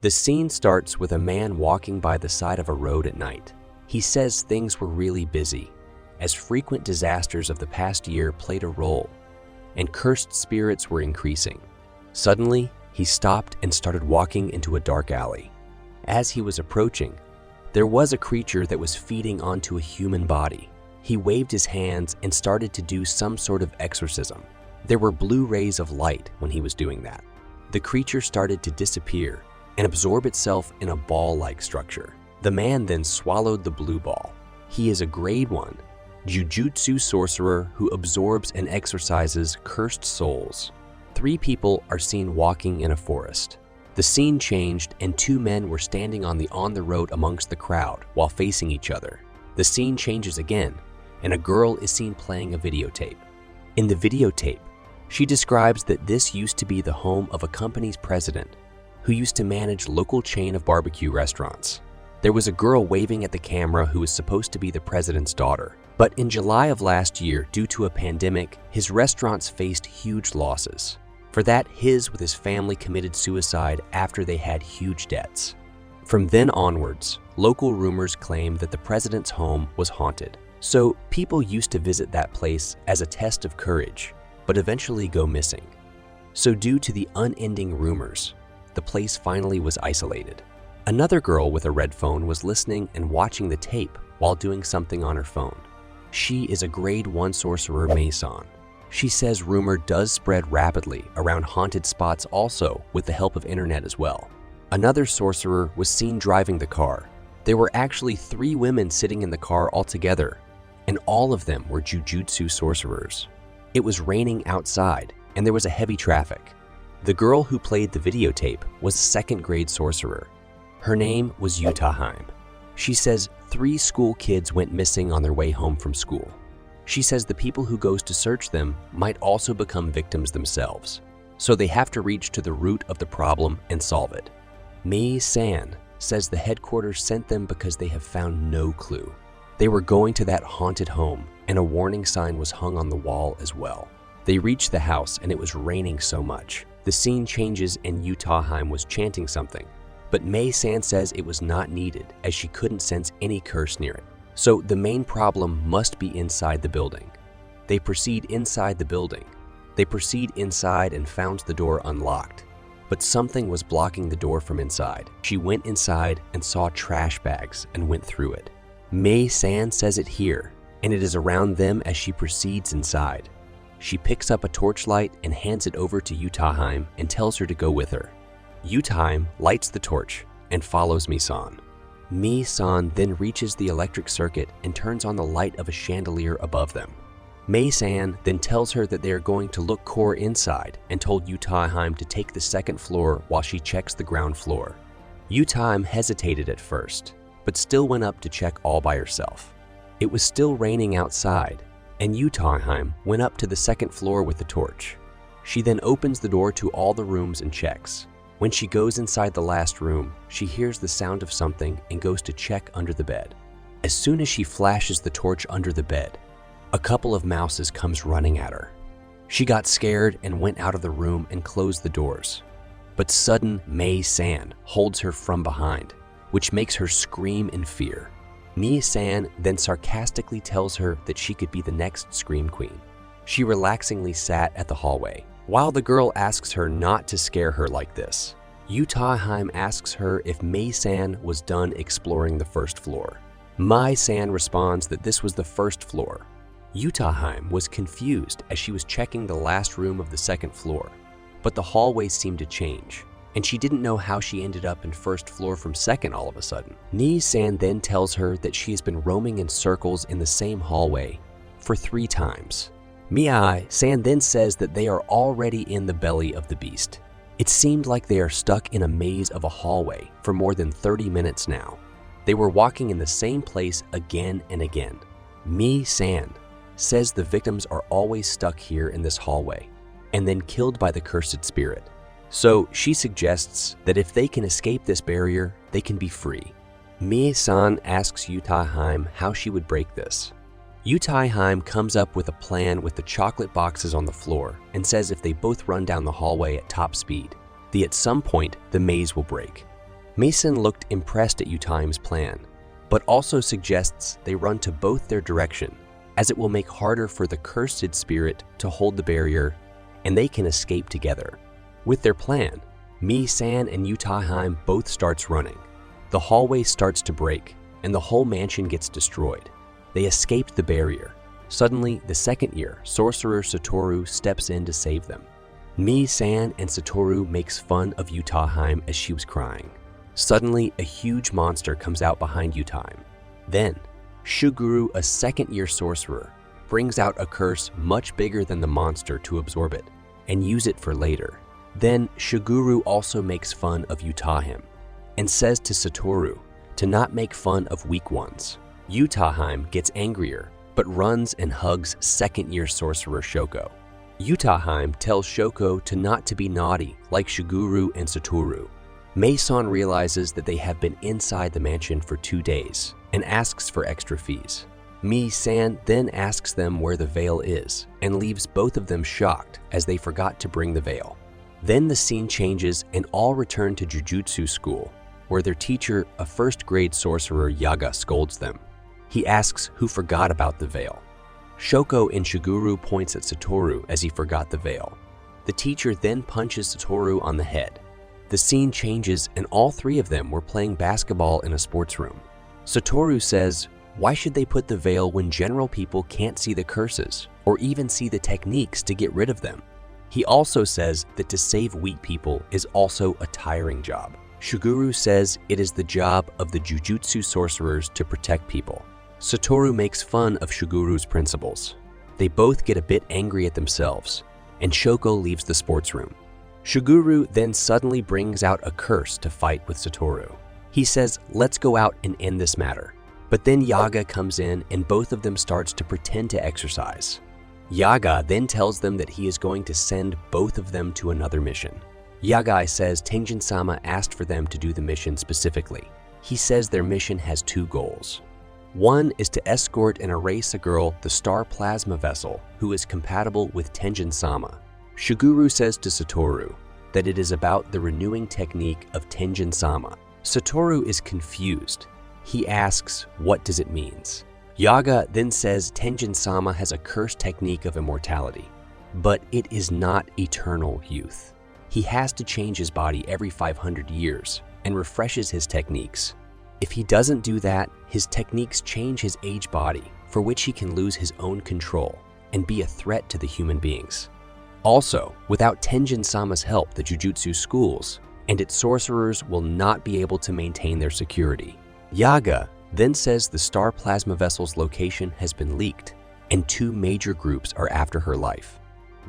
The scene starts with a man walking by the side of a road at night. He says things were really busy, as frequent disasters of the past year played a role, and cursed spirits were increasing. Suddenly, he stopped and started walking into a dark alley. As he was approaching, there was a creature that was feeding onto a human body. He waved his hands and started to do some sort of exorcism. There were blue rays of light when he was doing that. The creature started to disappear and absorb itself in a ball-like structure. The man then swallowed the blue ball. He is a grade 1 jututsu sorcerer who absorbs and exorcises cursed souls. 3 people are seen walking in a forest. The scene changed and 2 men were standing on the road amongst the crowd while facing each other. The scene changes again, and a girl is seen playing a videotape. In the videotape, she describes that this used to be the home of a company's president who used to manage local chain of barbecue restaurants. There was a girl waving at the camera who was supposed to be the president's daughter. But in July of last year, due to a pandemic, his restaurants faced huge losses. For that, his with his family committed suicide after they had huge debts. From then onwards, local rumors claimed that the president's home was haunted. So people used to visit that place as a test of courage, but eventually go missing. So due to the unending rumors, the place finally was isolated. Another girl with a red phone was listening and watching the tape while doing something on her phone. She is a grade 1 sorcerer Mason. She says rumor does spread rapidly around haunted spots also with the help of internet as well. Another sorcerer was seen driving the car. There were actually 3 women sitting in the car altogether, and all of them were jututsu sorcerers. It was raining outside, and there was a heavy traffic. The girl who played the videotape was a 2nd grade sorcerer. Her name was Utahheim. She says 3 school kids went missing on their way home from school. She says the people who goes to search them might also become victims themselves, so they have to reach to the root of the problem and solve it. Mei-san says the headquarters sent them because they have found no clue. They were going to that haunted home, and a warning sign was hung on the wall as well. They reached the house and it was raining so much. The scene changes and Utahheim was chanting something, but Mei-san says it was not needed as she couldn't sense any curse near it. So the main problem must be inside the building. They proceed inside the building. They proceed inside and found the door unlocked, but something was blocking the door from inside. She went inside and saw trash bags and went through it. Mei-san says it here, and it is around them as she proceeds inside. She picks up a torchlight and hands it over to Utahheim and tells her to go with her. Utahheim lights the torch and follows Mei-san. Mei-san then reaches the electric circuit and turns on the light of a chandelier above them. Mei-san then tells her that they are going to look core inside and told Utahheim to take the 2nd floor while she checks the ground floor. Utahheim hesitated at first, but still went up to check all by herself. It was still raining outside, and Utahheim went up to the 2nd floor with the torch. She then opens the door to all the rooms and checks. When she goes inside the last room, she hears the sound of something and goes to check under the bed. As soon as she flashes the torch under the bed, a couple of mouses comes running at her. She got scared and went out of the room and closed the doors. But sudden Mei-san holds her from behind, which makes her scream in fear. Mei-san then sarcastically tells her that she could be the next Scream Queen. She relaxingly sat at the hallway. While the girl asks her not to scare her like this, Utahheim asks her if Mei-san was done exploring the 1st floor. Mei-san responds that this was the 1st floor. Utahheim was confused as she was checking the last room of the 2nd floor, but the hallway seemed to change, and she didn't know how she ended up in 1st floor from 2nd all of a sudden. Mei-san then tells her that she has been roaming in circles in the same hallway for 3 times. Mei-san then says that they are already in the belly of the beast. It seemed like they are stuck in a maze of a hallway for more than 30 minutes now. They were walking in the same place again and again. Mei-san says the victims are always stuck here in this hallway and then killed by the cursed spirit. So she suggests that if they can escape this barrier, they can be free. Mei-san asks Utahheim how she would break this. Utahheim comes up with a plan with the chocolate boxes on the floor and says if they both run down the hallway at top speed, at some point the maze will break. Mason looked impressed at Yutai's plan, but also suggests they run to both their direction, as it will make harder for the cursed spirit to hold the barrier and they can escape together. With their plan, Mi-san and Yutai both starts running. The hallway starts to break and the whole mansion gets destroyed. They escaped the barrier. Suddenly, the second year, sorcerer Satoru steps in to save them. Mi-san and Satoru makes fun of Yutai as she was crying. Suddenly, a huge monster comes out behind Yutai. Then, Shuguru, a second-year sorcerer, brings out a curse much bigger than the monster to absorb it and use it for later. Then, Shuguru also makes fun of Yutai and says to Satoru to not make fun of weak ones. Yutai gets angrier but runs and hugs second-year sorcerer Shoko. Yutai tells Shoko to be naughty like Shuguru and Satoru. Mason realizes that they have been inside the mansion for 2 days and asks for extra fees. Mi-san then asks them where the veil is and leaves both of them shocked as they forgot to bring the veil. Then the scene changes and all return to Jujutsu school, where their teacher, a first-grade sorcerer Yaga, scolds them. He asks who forgot about the veil. Shoko and Shuguru points at Satoru as he forgot the veil. The teacher then punches Satoru on the head. The scene changes and all three of them were playing basketball in a sports room. Satoru says, why should they put the veil when general people can't see the curses or even see the techniques to get rid of them? He also says that to save weak people is also a tiring job. Shuguru says it is the job of the Jujutsu sorcerers to protect people. Satoru makes fun of Shuguru's principles. They both get a bit angry at themselves, and Shoko leaves the sports room. Shuguru then suddenly brings out a curse to fight with Satoru. He says, let's go out and end this matter. But then Yaga comes in and both of them starts to pretend to exercise. Yaga then tells them that he is going to send both of them to another mission. Yaga says Tenjin-sama asked for them to do the mission specifically. He says their mission has 2 goals. One is to escort and erase a girl, the star plasma vessel, who is compatible with Tenjin-sama. Shuguru says to Satoru that it is about the renewing technique of Tenjin-sama. Satoru is confused. He asks, what does it mean? Yaga then says Tenjin-sama has a cursed technique of immortality, but it is not eternal youth. He has to change his body every 500 years and refreshes his techniques. If he doesn't do that, his techniques change his aged body, for which he can lose his own control and be a threat to the human beings. Also, without Tenjin-sama's help, the Jujutsu schools and its sorcerers will not be able to maintain their security. Yaga then says the star plasma vessel's location has been leaked, and 2 major groups are after her life.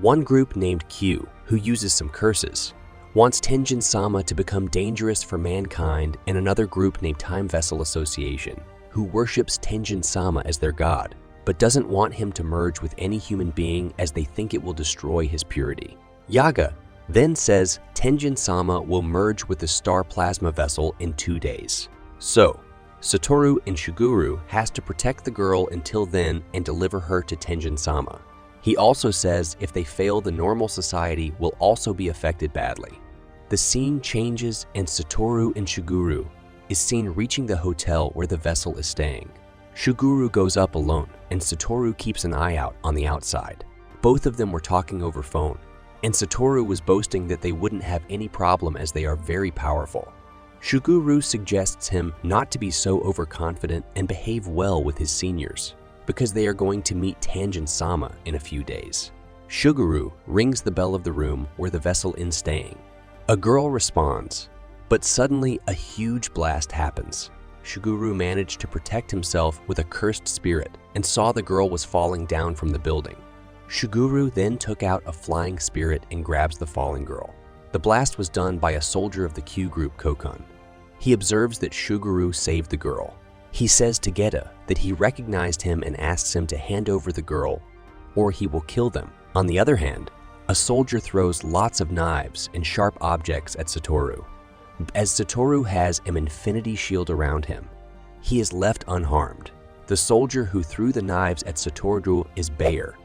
One group named Q, who uses some curses, wants Tenjin-sama to become dangerous for mankind, and another group named Time Vessel Association, who worships Tenjin-sama as their god, but doesn't want him to merge with any human being as they think it will destroy his purity. Yaga then says Tenjin-sama will merge with the star plasma vessel in 2 days. So, Satoru and Shuguru has to protect the girl until then and deliver her to Tenjin-sama. He also says if they fail, the normal society will also be affected badly. The scene changes and Satoru and Shuguru is seen reaching the hotel where the vessel is staying. Shuguru goes up alone and Satoru keeps an eye out on the outside. Both of them were talking over phone, and Satoru was boasting that they wouldn't have any problem as they are very powerful. Shuguru suggests him not to be so overconfident and behave well with his seniors, because they are going to meet Tenjin-sama in a few days. Shuguru rings the bell of the room where the vessel is staying. A girl responds, but suddenly a huge blast happens. Shuguru managed to protect himself with a cursed spirit and saw the girl was falling down from the building. Shuguru then took out a flying spirit and grabs the falling girl. The blast was done by a soldier of the Q group Kokun. He observes that Shuguru saved the girl. He says to Geta that he recognized him and asks him to hand over the girl or he will kill them. On the other hand, a soldier throws lots of knives and sharp objects at Satoru. As Satoru has an infinity shield around him, he is left unharmed. The soldier who threw the knives at Satoru is Bayer.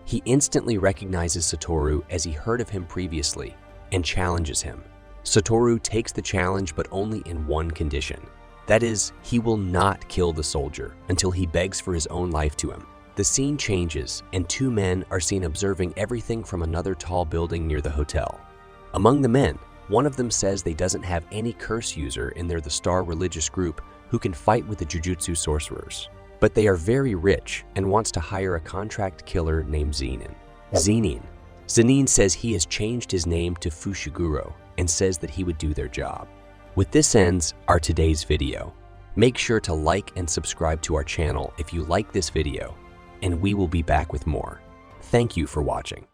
He instantly recognizes Satoru as he heard of him previously and challenges him. Satoru takes the challenge, but only in one condition. That is, he will not kill the soldier until he begs for his own life to him. The scene changes, and two men are seen observing everything from another tall building near the hotel. Among the men, one of them says they doesn't have any curse user in the Star religious group who can fight with the jututsu sorcerers. But they are very rich and wants to hire a contract killer named Zenin says he has changed his name to Fushiguro and says that he would do their job. With this ends our today's video. Make sure to like and subscribe to our channel if you like this video, and we will be back with more. Thank you for watching.